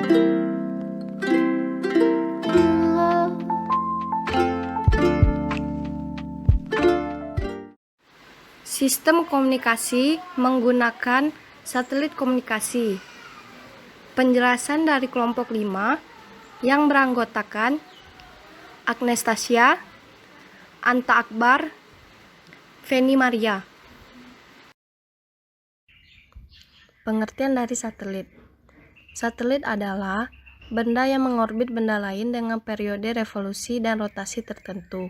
Sistem komunikasi menggunakan satelit komunikasi. Penjelasan dari kelompok 5 yang beranggotakan Agnestasya, Anta Akbar, Feni Maria. Pengertian dari satelit. Satelit adalah benda yang mengorbit benda lain dengan periode revolusi dan rotasi tertentu.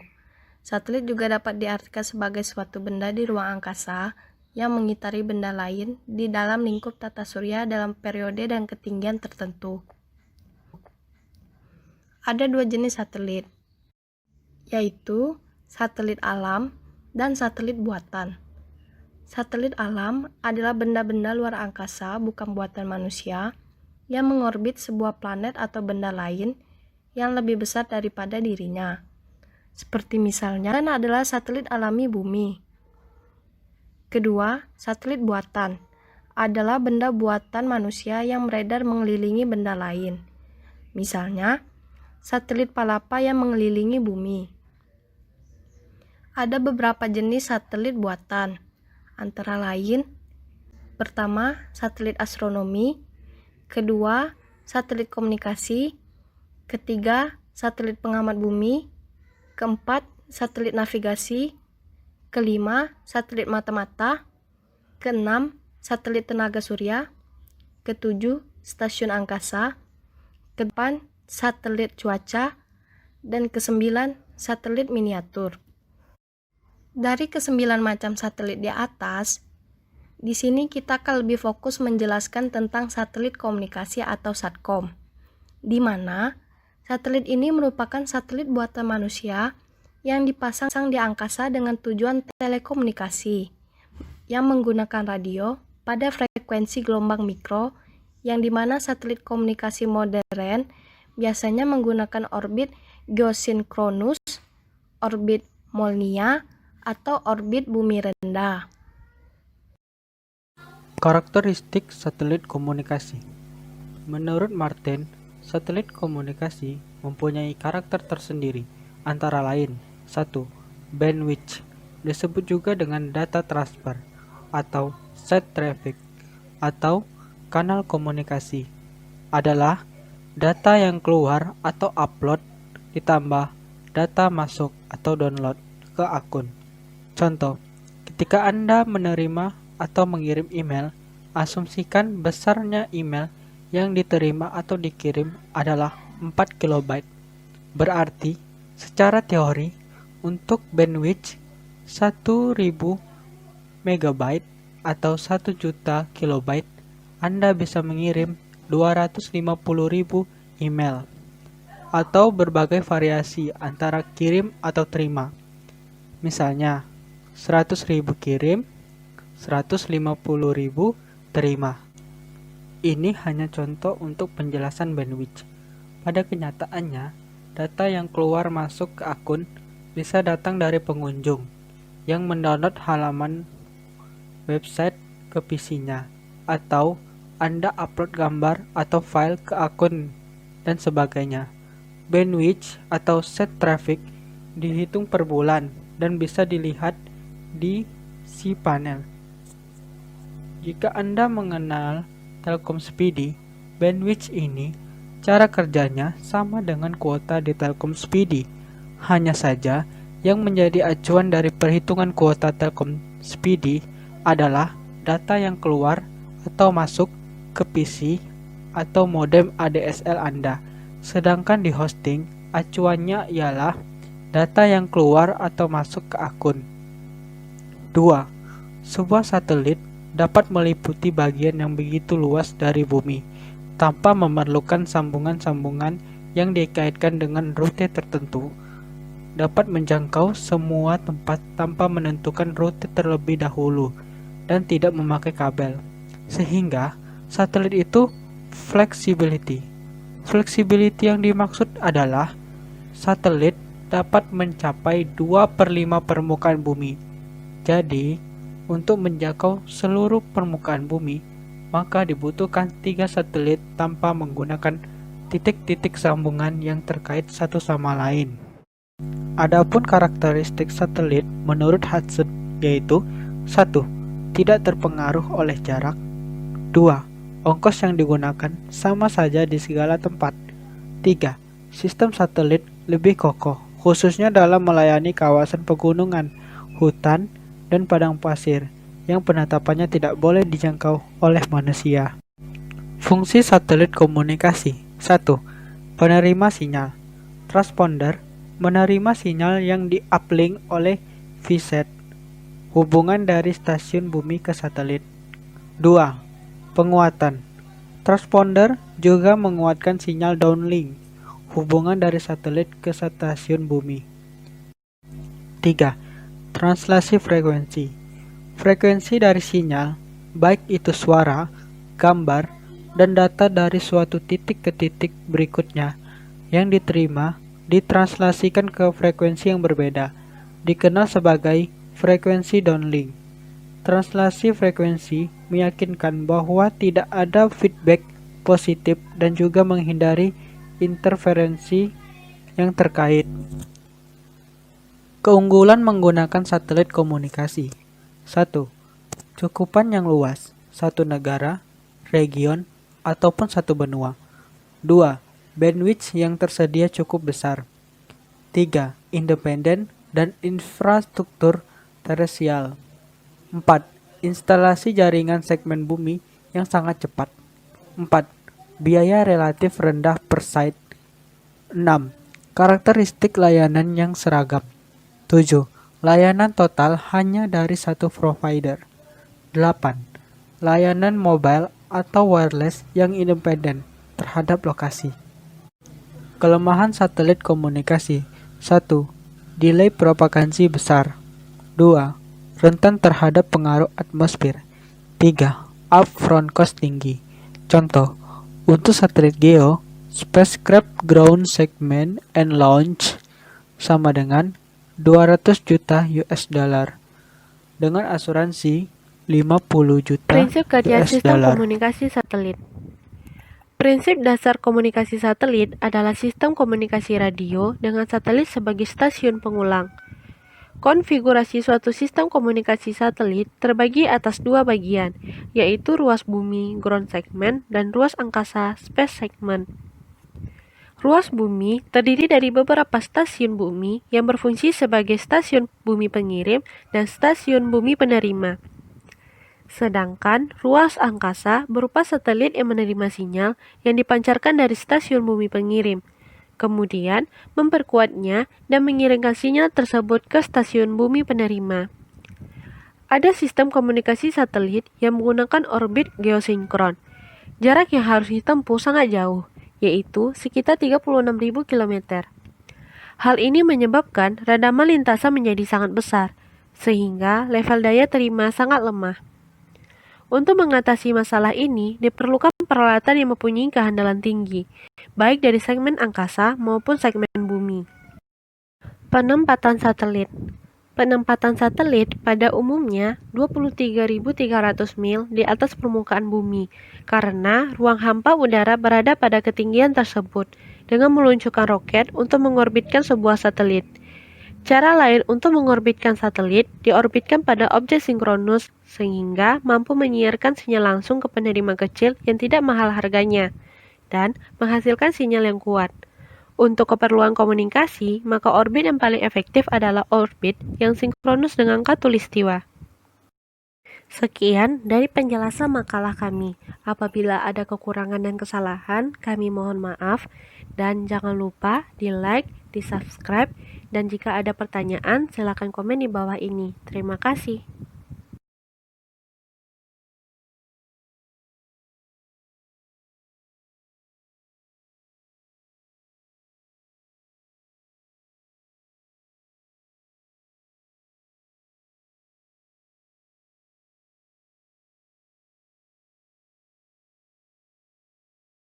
Satelit juga dapat diartikan sebagai suatu benda di ruang angkasa yang mengitari benda lain di dalam lingkup tata surya dalam periode dan ketinggian tertentu. Ada dua jenis satelit, yaitu satelit alam dan satelit buatan. Satelit alam adalah benda-benda luar angkasa bukan buatan manusia yang mengorbit sebuah planet atau benda lain yang lebih besar daripada dirinya. Seperti misalnya adalah satelit alami bumi. Kedua, satelit buatan adalah benda buatan manusia yang beredar mengelilingi benda lain. Misalnya, satelit Palapa yang mengelilingi bumi. Ada beberapa jenis satelit buatan, antara lain: pertama, satelit astronomi; kedua, satelit komunikasi; ketiga, satelit pengamat bumi; keempat, satelit navigasi; kelima, satelit mata-mata; keenam, satelit tenaga surya; ketujuh, stasiun angkasa; kedelapan, satelit cuaca; dan kesembilan, satelit miniatur. Dari kesembilan macam satelit di atas, di sini kita akan lebih fokus menjelaskan tentang satelit komunikasi atau SATCOM, di mana satelit ini merupakan satelit buatan manusia yang dipasang di angkasa dengan tujuan telekomunikasi, yang menggunakan radio pada frekuensi gelombang mikro, yang dimana satelit komunikasi modern biasanya menggunakan orbit geosinkronus, orbit Molniya, atau orbit bumi rendah. Karakteristik satelit komunikasi. Menurut Martin, satelit komunikasi mempunyai karakter tersendiri, antara lain: 1. Bandwidth, disebut juga dengan data transfer atau set traffic atau kanal komunikasi, adalah data yang keluar atau upload ditambah data masuk atau download ke akun. Contoh, ketika Anda menerima atau mengirim email, asumsikan besarnya email yang diterima atau dikirim adalah 4 KB. Berarti, secara teori, untuk bandwidth 1000 MB atau 1 juta KB, Anda bisa mengirim 250.000 email, atau berbagai variasi antara kirim atau terima. Misalnya, 100.000 kirim, 150.000 terima. Ini hanya contoh untuk penjelasan bandwidth. Pada kenyataannya, data yang keluar masuk ke akun bisa datang dari pengunjung yang mendownload halaman website ke PC-nya, atau Anda upload gambar atau file ke akun, dan sebagainya. Bandwidth atau set traffic dihitung per bulan dan bisa dilihat di cPanel. Jika Anda mengenal Telkom Speedy, bandwidth ini cara kerjanya sama dengan kuota di Telkom Speedy. Hanya saja yang menjadi acuan dari perhitungan kuota Telkom Speedy adalah data yang keluar atau masuk ke PC atau modem ADSL Anda. Sedangkan di hosting, acuannya ialah data yang keluar atau masuk ke akun. 2. Sebuah satelit dapat meliputi bagian yang begitu luas dari bumi, tanpa memerlukan sambungan-sambungan yang dikaitkan dengan rute tertentu. Dapat menjangkau semua tempat tanpa menentukan rute terlebih dahulu, dan tidak memakai kabel. Sehingga, satelit itu flexibility. Flexibility yang dimaksud adalah satelit dapat mencapai 2/5 permukaan bumi. Jadi, untuk menjangkau seluruh permukaan bumi, maka dibutuhkan 3 satelit tanpa menggunakan titik-titik sambungan yang terkait satu sama lain. Adapun karakteristik satelit menurut Hudson yaitu 1. Tidak terpengaruh oleh jarak. 2. Ongkos yang digunakan sama saja di segala tempat. 3. Sistem satelit lebih kokoh, khususnya dalam melayani kawasan pegunungan, hutan, dan padang pasir yang penatapannya tidak boleh dijangkau oleh manusia. Fungsi satelit komunikasi. 1. Penerima sinyal. Transponder menerima sinyal yang di-uplink oleh VSAT, hubungan dari stasiun bumi ke satelit. 2. Penguatan. Transponder juga menguatkan sinyal downlink, hubungan dari satelit ke stasiun bumi. 3. Translasi frekuensi. Frekuensi dari sinyal, baik itu suara, gambar, dan data dari suatu titik ke titik berikutnya yang diterima ditranslasikan ke frekuensi yang berbeda, dikenal sebagai frekuensi downlink. Translasi frekuensi meyakinkan bahwa tidak ada feedback positif dan juga menghindari interferensi yang terkait. Keunggulan menggunakan satelit komunikasi. 1. Cakupan yang luas, satu negara, region, ataupun satu benua. 2. Bandwidth yang tersedia cukup besar. 3. Independen dan infrastruktur terestrial. 4. Instalasi jaringan segmen bumi yang sangat cepat. 4. Biaya relatif rendah per site. 6. Karakteristik layanan yang seragam. 7. Layanan total hanya dari satu provider. 8. Layanan mobile atau wireless yang independen terhadap lokasi. Kelemahan satelit komunikasi. 1. Delay propagansi besar. 2. Rentan terhadap pengaruh atmosfer. 3. Upfront cost tinggi. Contoh, untuk satelit GEO, spacecraft ground segment and launch sama dengan 200 juta US dollar dengan asuransi 50 juta Prinsip kajian US sistem dollar. komunikasi satelit. Prinsip dasar komunikasi satelit adalah sistem komunikasi radio dengan satelit sebagai stasiun pengulang. Konfigurasi suatu sistem komunikasi satelit terbagi atas dua bagian, yaitu ruas bumi (ground segment) dan ruas angkasa (space segment). Ruas bumi terdiri dari beberapa stasiun bumi yang berfungsi sebagai stasiun bumi pengirim dan stasiun bumi penerima. Sedangkan ruas angkasa berupa satelit yang menerima sinyal yang dipancarkan dari stasiun bumi pengirim, kemudian memperkuatnya dan mengirimkan sinyal tersebut ke stasiun bumi penerima. Ada sistem komunikasi satelit yang menggunakan orbit geosinkron. Jarak yang harus ditempuh sangat jauh, yaitu sekitar 36.000 km. Hal ini menyebabkan radaman lintasan menjadi sangat besar, sehingga level daya terima sangat lemah. Untuk mengatasi masalah ini, diperlukan peralatan yang mempunyai kehandalan tinggi, baik dari segmen angkasa maupun segmen bumi. Penempatan satelit. Penempatan satelit pada umumnya 23.300 mil di atas permukaan bumi, karena ruang hampa udara berada pada ketinggian tersebut, dengan meluncurkan roket untuk mengorbitkan sebuah satelit. Cara lain untuk mengorbitkan satelit, diorbitkan pada objek sinkronus sehingga mampu menyiarkan sinyal langsung ke penerima kecil yang tidak mahal harganya, dan menghasilkan sinyal yang kuat. Untuk keperluan komunikasi, maka orbit yang paling efektif adalah orbit yang sinkronus dengan khatulistiwa. Sekian dari penjelasan makalah kami. Apabila ada kekurangan dan kesalahan, kami mohon maaf. Dan jangan lupa di like, di subscribe, dan jika ada pertanyaan, silakan komen di bawah ini. Terima kasih.